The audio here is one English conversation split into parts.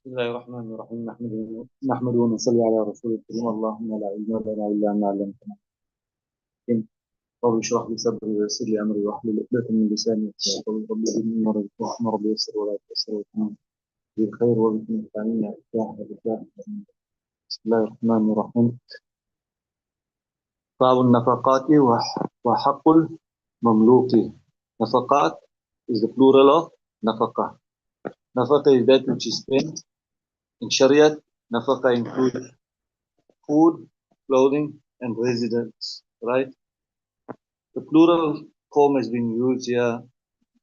بسم الله الرحمن الرحيم نحمده ونصلي على رسول الكريم اللهم لا علم لنا إلا ما علمتنا رب اشرح لي صدري ويسر لي أمري واحلل عقدة من لساني يفقهوا قولي رب زدني علما ورحمة رب يسر ولا تيسر وتمام بالخير وبكم الثانية بسم الله الرحمن الرحيم باب النفقات وحق المملوك نفقات is the plural of نفقة. Nafaqa is that which is spent. In Sharia, nafaqa includes food, clothing, and residence, right? The plural form has been used here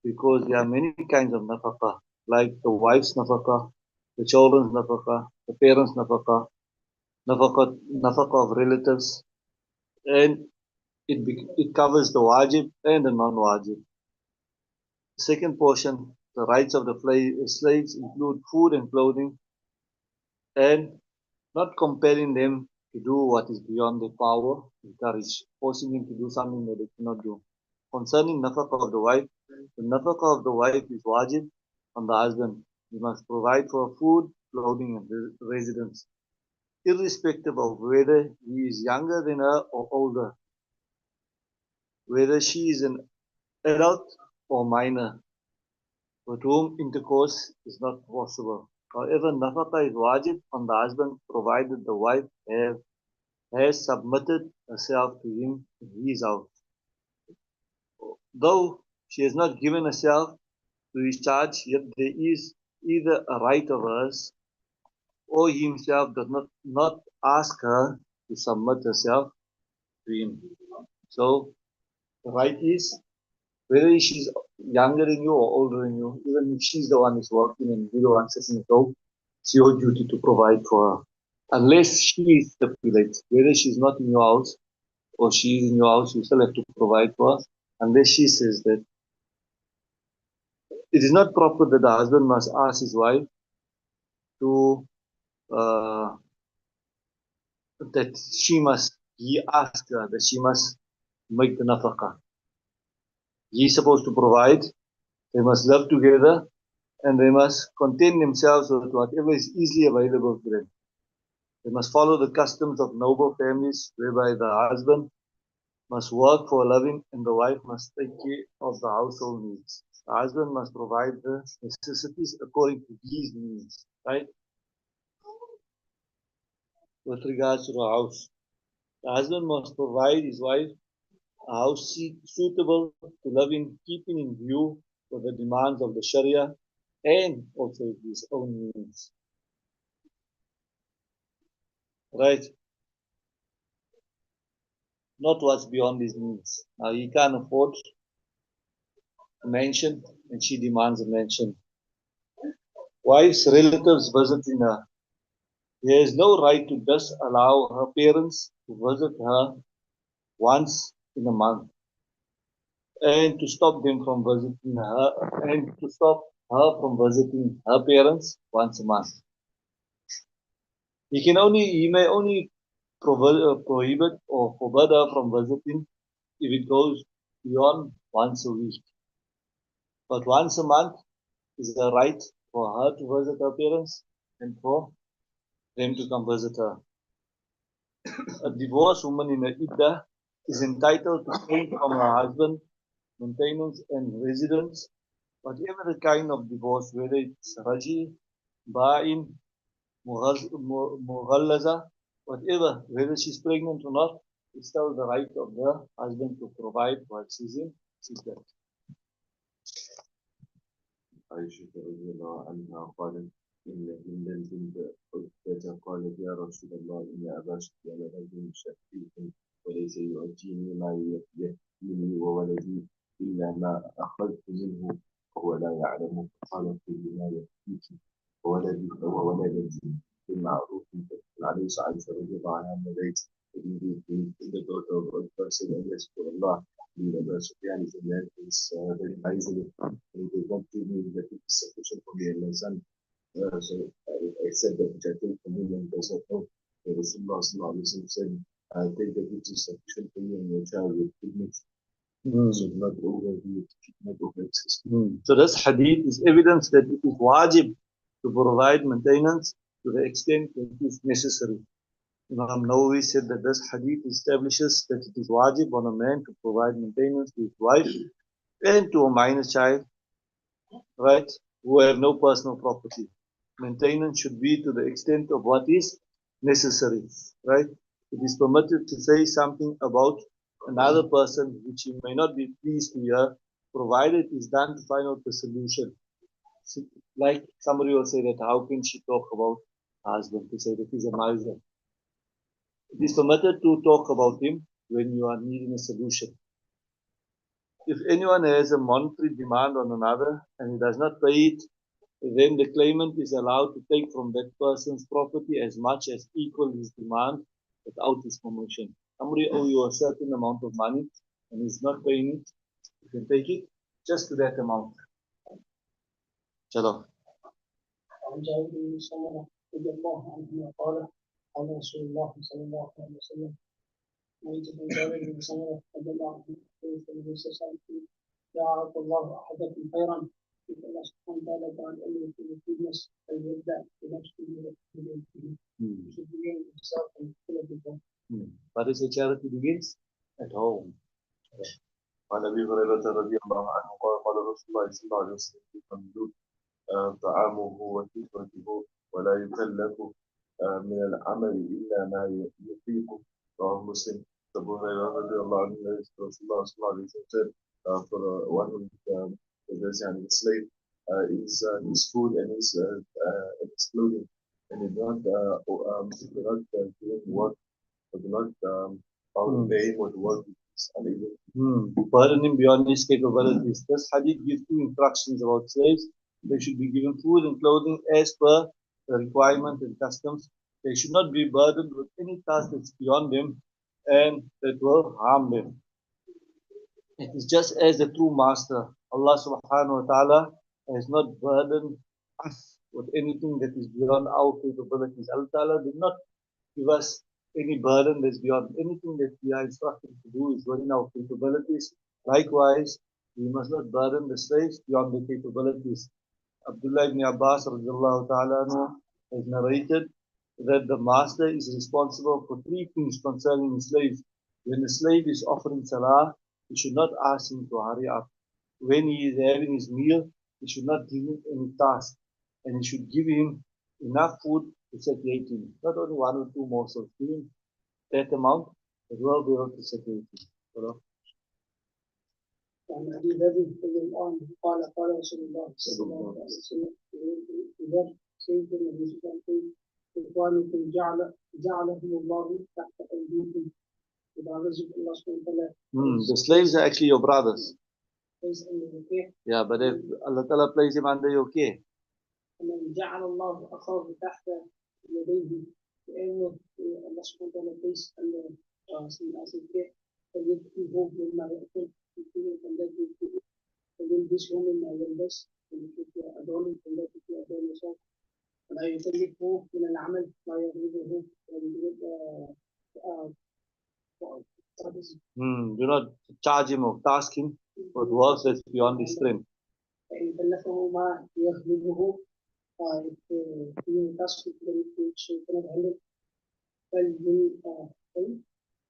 because there are many kinds of nafaqa, like the wife's nafaqa, the children's nafaqa, the parents' nafaqa, nafaqa of relatives, and it covers the wajib and the non-wajib. The second portion, the rights of the slaves, include food and clothing, and not compelling them to do what is beyond their power, encourage, forcing them to do something that they cannot do. Concerning nafaqa of the wife, the nafaqa of the wife is wajib on the husband. He must provide for food, clothing, and residence, irrespective of whether he is younger than her or older, whether she is an adult or minor, with whom intercourse is not possible. However, nafaqa is wajib on the husband provided the wife has submitted herself to him in his house. Though she has not given herself to his charge, yet there is either a right of hers or he himself does not ask her to submit herself to him. So the right is whether she's younger than you or older than you, even if she's the one who's working and you're the one sitting at home, it's your duty to provide for her. Unless she stipulates, whether she's not in your house or she's in your house, you still have to provide for her. Unless she says that it is not proper that the husband must ask his wife to uh, that he asked her that she must make the nafaqah. He's supposed to provide. They must live together and they must content themselves with whatever is easily available to them. They must follow the customs of noble families, whereby the husband must work for a living and the wife must take care of the household needs. The husband must provide the necessities according to his needs, right? With regards to the house, the husband must provide his wife a house suitable to live in, keeping in view with the demands of the Sharia and also his own needs. Right? Not what's beyond his needs. Now he can't afford a mansion and she demands a mansion. Wife's relatives visiting her. He has no right to just allow her parents to visit her once in a month and to stop them from visiting her and to stop her from visiting her parents once a month. He may only prohibit or forbid her from visiting if it goes beyond once a week. But once a month is the right for her to visit her parents and for them to come visit her. A divorced woman in a iddah is entitled to pay from her husband maintenance and residence, whatever the kind of divorce, whether it's raji, ba'in, mughallaza, whatever, whether she's pregnant or not, it's still the right of the husband to provide while she's in iddah. عائشة رضي الله عنها قالت إن هند بنت عتبة قالت يا رسول الله إن أبا سفيان رجل شحيح وليس يؤتيني ما يكفيني وولدي إلا ما أخذت منه وهو لا يعلم فقال كل ما يكفيك وولدتي بالمعروف فقال عليه عائشة رضي الله عنها نبيت in the daughter of a person and yes for Allah in Abu Sufyan is a man who is very wisely and they want to me that it is sufficient for me and my son so I said that which I think for me and there's no hope Rasulullah sallallahu alaihi wasallam said I think that it is sufficient for you and your child with goodness so not over the not over excess. So this hadith is evidence that it is wajib to provide maintenance to the extent that is necessary. Imam Nawawi said that this hadith establishes that it is wajib on a man to provide maintenance to his wife and to a minor child, right, who have no personal property. Maintenance should be to the extent of what is necessary, right? It is permitted to say something about another person which you may not be pleased to hear, provided it is done to find out the solution. So, like somebody will say that how can she talk about her husband, to say that he's a miser. It is permitted to talk about him when you are needing a solution. If anyone has a monetary demand on another and he does not pay it, then the claimant is allowed to take from that person's property as much as equal his demand without his permission. Somebody owe you a certain amount of money and he's not paying it, you can take it just to that amount. Chalo. عن جابر بن سمرة رضي الله عنهما قال قال رسول الله صلى الله عليه وسلم نهيت عن جابر بن سمرة رضي الله عنه النبي صلى الله عليه وسلم لا أعطى الله أحدكم خيرا إذا الله سبحانه وتعالى قال أن في الناس فليبدأ بنفسه وبيده. should begin with himself and fill up with them. What is the charity begins? At home. عن أبي هريرة رضي الله عنه قال قال رسول الله صلى الله عليه وسلم في مملوك طعامه وكسوته ولا يكلف من العمل إلا ما يطيق. رواه مسلم. Abu Hurairah radiallahu anhu, Rasulullah sallallahu alayhi wa sallam said for one of the slave his food and his clothing, and he do not give him work, or do not pay him with work is unable. Burden him beyond his capabilities. This hadith gives two instructions about slaves. They should be given food and clothing as per the requirement and customs. They should not be burdened with any task that's beyond them and that will harm them. It is just as the true master, Allah subhanahu wa ta'ala, has not burdened us with anything that is beyond our capabilities. Allah ta'ala did not give us any burden that's beyond anything that we are instructed to do is within our capabilities. Likewise, we must not burden the slaves beyond their capabilities. Abdullah ibn Abbas radiallahu ta'ala has narrated that the master is responsible for three things concerning the slaves. When the slave is offering salah, he should not ask him to hurry up. When he is having his meal, he should not give him any task, and he should give him enough food to satiate him. Not only one or two morsels, give him that amount that will be able to satiate him. وعن أبي ذر رضي الله عنه قال قال رسول الله صلى الله عليه وسلم إذا سيد النبي صلى الله عليه وسلم إخوانكم جعلهم الله تحت أيديكم. The slaves are actually your brothers. Yeah, but if Allah Ta'ala places him under your care. ومن جعل الله أخاه تحت يديه لأنه الله سبحانه وتعالى place under care فليكفيه مما يأكل فليلبسه مما يلبس أدونه فليكفي أدون يسار ولا يكلفه من العمل ما يغلبه Do not charge him or task him with works that's beyond his strength. فإن كلفه ما يغلبه task which cannot handle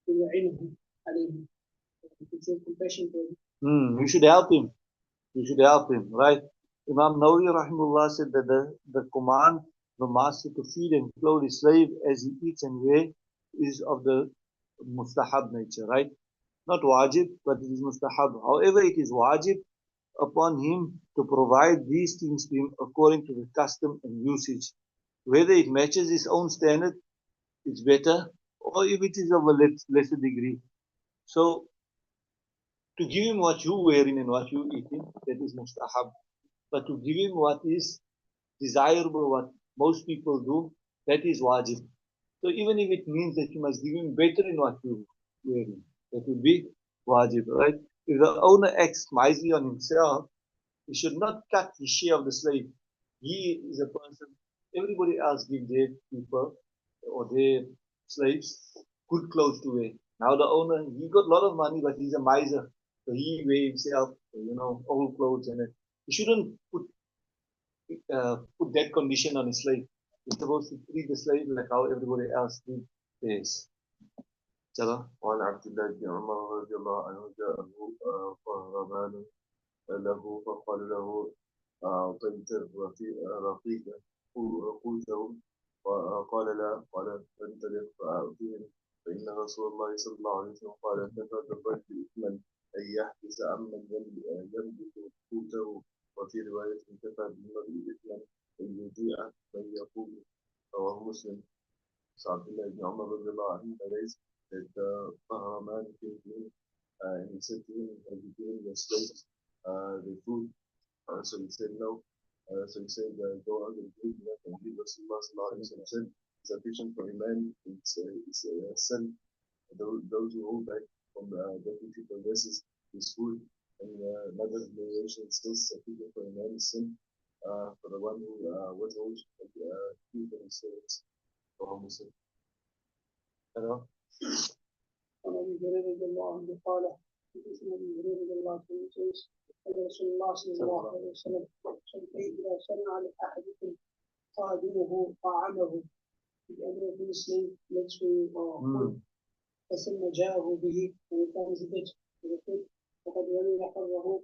فليعينه عليه. Show compassion to him. You should help him. You should help him, right? Imam Nawawi rahimullah said that the command the master to feed and clothe his slave as he eats and wear is of the mustahab nature, right? Not wajib, but it is mustahab. However, it is wajib upon him to provide these things to him according to the custom and usage. Whether it matches his own standard, it's better, or if it is of a lesser degree. So, to give him what you wearing and what you eating, that is mustahab. But to give him what is desirable, what most people do, that is wajib. So even if it means that you must give him better in what you wearing, that would be wajib, right? If the owner acts miserly on himself, he should not cut his share of the slave. He is a person, everybody else gives their people or their slaves good clothes to wear. Now the owner, he got a lot of money, but he's a miser. So he wear himself, old clothes and it. He shouldn't put put that condition on a slave. You're supposed to treat the slave like how everybody else treats theirs. Chala. وعن عبد الله بن عمر رضي الله عنه جاءه فهرمان له فقال له أعطيت الرقيق قوته قال لا قال فانطلق فأعطيهم فإن رسول الله صلى الله عليه وسلم قال كفى بالرجل إثما أن يحبس عمن يملك قوته وفي رواية كفى بالمرء إثما أن يضيع من يقول رواه مسلم. So Abdullah ibn Umar radiallahu anhu narrates that Bahraman came to him and he said to him, have you given your slaves the food? So he said no. So he said, go out and do that. And he Rasulullah sallallahu alayhi wa sallam said, sufficient for a man is sin. Those who hold back from deputy possesses his food. And another narration says, sufficient for a man is sin for the one who withholds food from his slaves. Hello. عن ابي هريره رضي الله عنه قال حدثنا ابي هريره رضي الله عنه قال رسول الله صلى الله عليه وسلم اذا صنع لاحدكم خادمه طعامه بأمر المسلم يدعو ثم جاءه به وكان زبد وقد ولي حره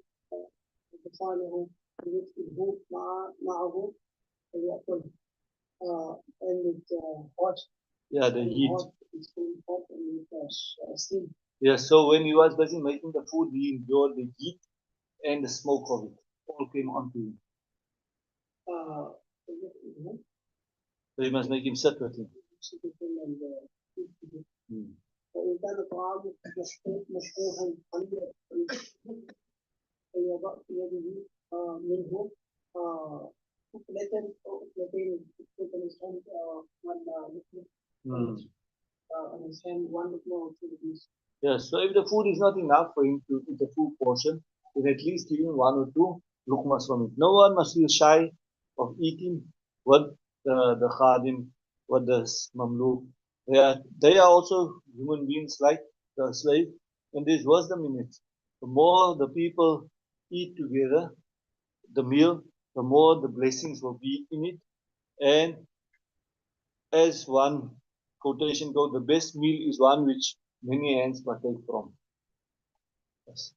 وطفاله يدخله معه فليأكل and hot. Yeah, the heat. It's very hot and steam. Yeah, so when he was busy making the food, he endured the heat and the smoke of it. All came onto him. So he must make him sit with him. وإن كان طعامه مشبوها قليلا فيضع في يده منه أكلة أو أكلتين أكلة الإنسان one more activities. Yes, so if the food is not enough for him to eat a full portion, then at least give him one or two luqmas from it. No one must feel shy of eating with the khadim, with the mamluk. They are also human beings like the slave, and there's wisdom in it. The more the people eat together, the meal, the more the blessings will be in it. And as one quotation goes, the best meal is one which many hands partake from. Yes.